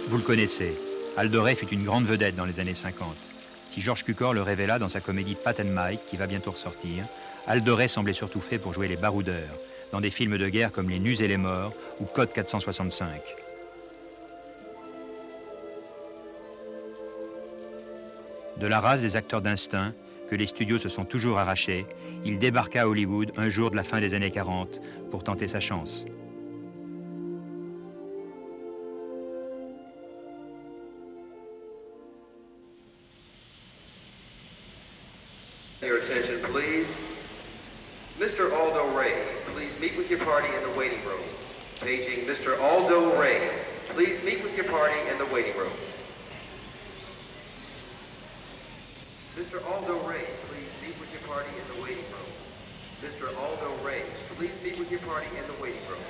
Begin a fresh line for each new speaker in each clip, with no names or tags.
Vous le connaissez, Aldo fut une grande vedette dans les années 50. Si Georges Cukor le révéla dans sa comédie Pat and Mike, qui va bientôt ressortir, Aldo semblait surtout fait pour jouer les baroudeurs, dans des films de guerre comme Les Nus et les Morts ou Code 465. De la race des acteurs d'instinct, que les studios se sont toujours arrachés, il débarqua à Hollywood un jour de la fin des années 40 pour tenter sa chance.
Your attention, please. Mr. Aldo Ray, please meet with your party in the waiting room. Paging Mr. Aldo Ray, please meet with your party in the waiting room. Mr. Aldo Ray, please meet with your party in the waiting room. Mr. Aldo Ray, please meet with your party in the waiting room.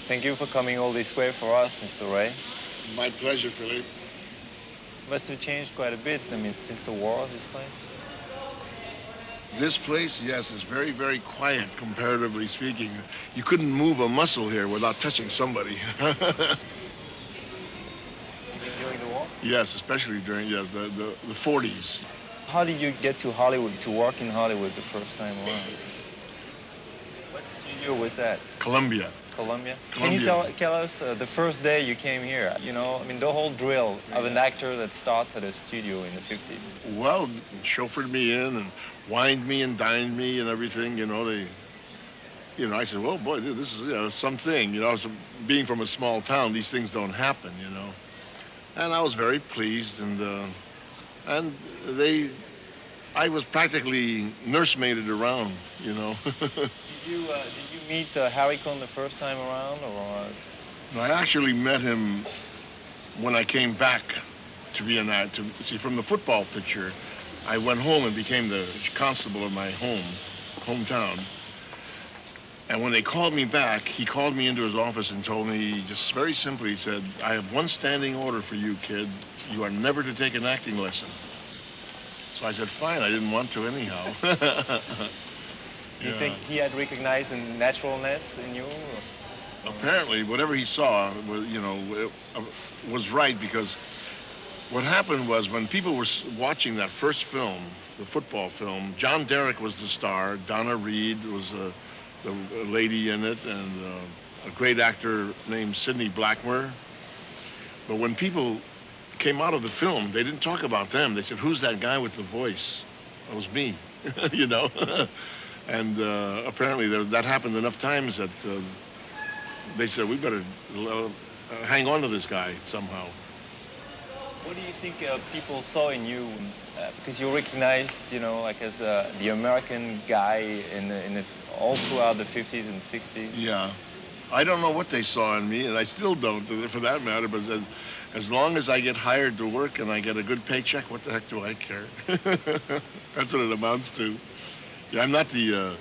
Thank you for coming all this way for us, Mr. Ray.
My pleasure, Philippe.
Must have changed quite a bit, I mean, since the war, this place.
This place, yes, is very, very quiet, comparatively speaking. You couldn't move a muscle here without touching somebody.
During the war?
Yes, especially during, yes, the 40s.
How did you get to Hollywood, to work in Hollywood the first time around? What studio was that?
Columbia.
Columbia. Can you tell us the first day you came here? You know, I mean, the whole drill of an actor that starts at a studio in the 50s.
Well, chauffeured me in and wined me and dined me and everything, you know. I said, well, boy, this is something. You know, so being from a small town, these things don't happen, you know. And I was very pleased, and I was practically nursemaided around, you know.
Did you meet Harry Cohn the first time around, or?
No, I actually met him when I came back to be an actor. See, from the football picture, I went home and became the constable of my hometown. And when they called me back, he called me into his office and told me, just very simply, he said, I have one standing order for you, kid. You are never to take an acting lesson. So I said, fine, I didn't want to anyhow.
You think he had recognized a naturalness in you? Or?
Apparently, whatever he saw was, was right, because what happened was when people were watching that first film, the football film, John Derek was the star, Donna Reed was the lady in it, and a great actor named Sidney Blackmer. But when people came out of the film, they didn't talk about them. They said, who's that guy with the voice? That was me, you know? And apparently that happened enough times that they said, we better hang on to this guy somehow.
What do you think people saw in you? Because you recognized, like as the American guy all throughout the 50s and 60s.
Yeah. I don't know what they saw in me, and I still don't, for that matter, but as long as I get hired to work and I get a good paycheck, what the heck do I care? That's what it amounts to. Yeah, I'm not the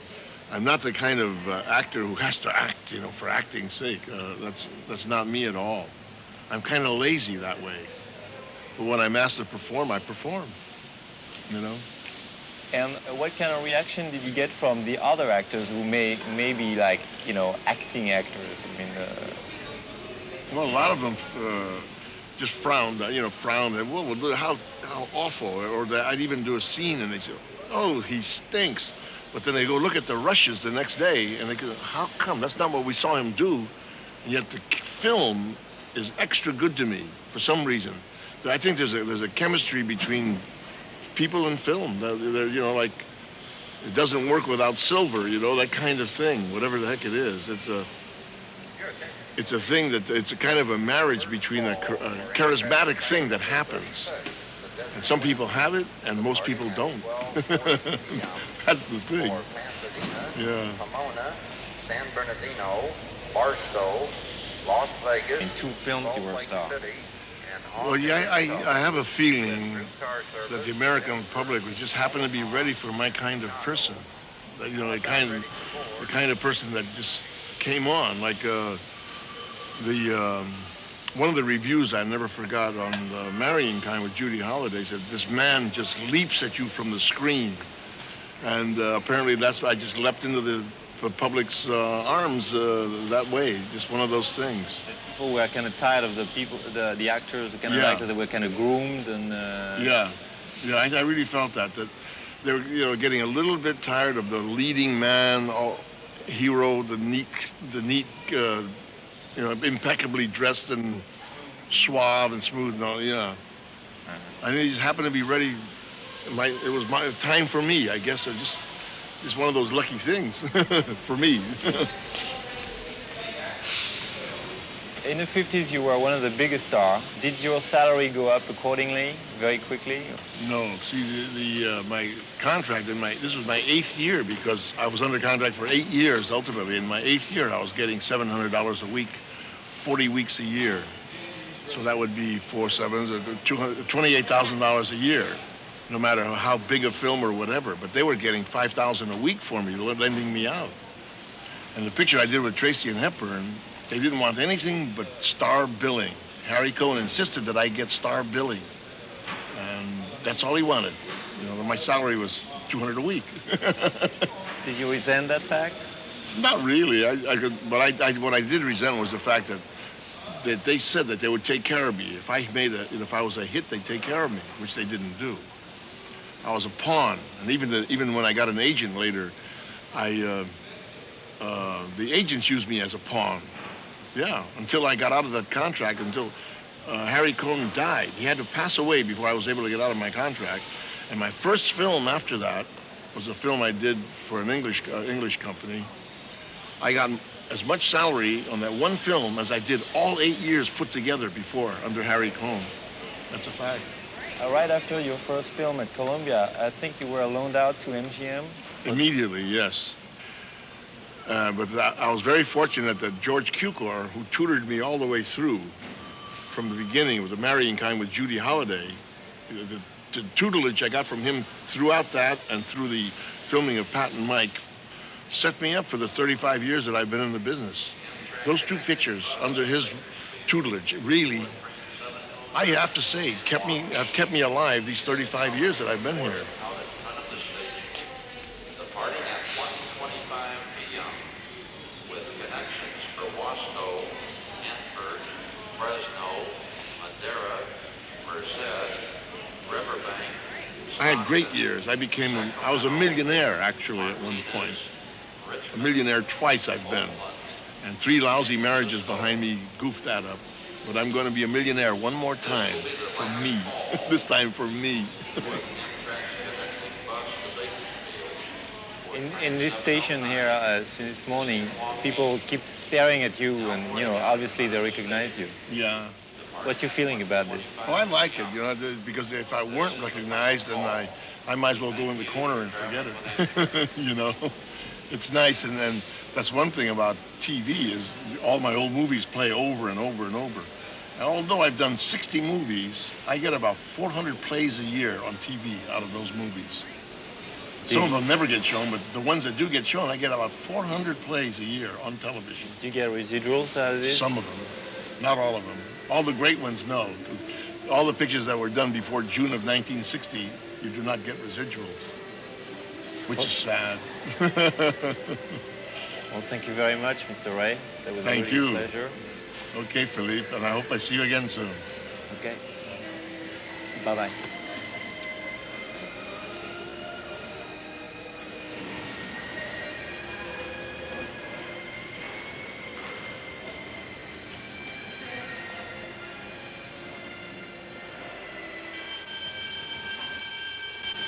kind of actor who has to act, for acting's sake. That's not me at all. I'm kind of lazy that way. But when I'm asked to perform, I perform,
And what kind of reaction did you get from the other actors who may be like, acting actors? I mean,
well, a lot of them just frowned, well, how awful. Or I'd even do a scene and they say, oh, he stinks. But then they go look at the rushes the next day and they go, how come? That's not what we saw him do. And yet the film is extra good to me for some reason. I think there's a chemistry between people in film. They're, like, it doesn't work without silver, that kind of thing, whatever the heck it is. It's a thing that, it's a kind of a marriage between a charismatic thing that happens. And some people have it, and most people don't. That's the thing. Yeah.
Pomona, San Bernardino, Barstow, Las Vegas.
In 2 films you were a star.
Well, yeah, I have a feeling that the American public would just happen to be ready for my kind of person. The kind of person that just came on. Like one of the reviews I never forgot on Marrying Time with Judy Holliday said, this man just leaps at you from the screen. And apparently I just leapt into the public's arms that way. Just one of those things.
People were kind of tired of the actors, kind of
Yeah.
like they were kind of groomed and.
Yeah, I really felt that they were getting a little bit tired of the leading man, hero, the neat, impeccably dressed and suave and smooth. No, yeah. I think he just happened to be ready. It was my time for me, I guess. It's one of those lucky things for me.
In the 50s, you were one of the biggest stars. Did your salary go up accordingly, very quickly?
No, see, my contract, this was my 8th year, because I was under contract for 8 years, ultimately. In my 8th year, I was getting $700 a week, 40 weeks a year. So that would be $28,000 a year, no matter how big a film or whatever. But they were getting $5,000 a week for me, lending me out. And the picture I did with Tracy and Hepburn, they didn't want anything but star billing. Harry Cohn insisted that I get star billing. And that's all he wanted. My salary was $200 a week.
Did you resent that fact?
Not really. What I did resent was the fact that they said that they would take care of me. If I was a hit, they'd take care of me, which they didn't do. I was a pawn, and even when I got an agent later, the agents used me as a pawn. Yeah, until I got out of that contract, until Harry Cohn died. He had to pass away before I was able to get out of my contract. And my first film after that was a film I did for an English company. I got as much salary on that one film as I did all 8 years put together before under Harry Cohn. That's a fact.
Right after your first film at Columbia, I think you were loaned out to M.G.M.
Immediately, yes. But I was very fortunate that George Cukor, who tutored me all the way through from the beginning, was a marrying kind with Judy Holliday. The tutelage I got from him throughout that and through the filming of Pat and Mike set me up for the 35 years that I've been in the business. Those 2 pictures under his tutelage really, I have to say, have kept me alive these 35 years that I've been here. I had great years. I was a millionaire, actually, at one point. A millionaire twice I've been. And 3 lousy marriages behind me goofed that up. But I'm going to be a millionaire one more time, for me. This time for me.
In this station here, since this morning, people keep staring at you and, obviously they recognize you.
Yeah.
What you feeling about this?
Well, I like it, because if I weren't recognized, then I might as well go in the corner and forget it, It's nice, and then that's one thing about TV is all my old movies play over and over and over. And although I've done 60 movies, I get about 400 plays a year on TV out of those movies. Some of them never get shown, but the ones that do get shown, I get about 400 plays a year on television.
Do you get residuals out of this?
Some of them, not all of them. All the great ones, no. All the pictures that were done before June of 1960, you do not get residuals, which is sad.
Well, thank you very much, Mr. Ray. That was
Thank
really
you.
a pleasure.
Okay, Philippe, and I hope I see you again soon.
Okay. Bye-bye.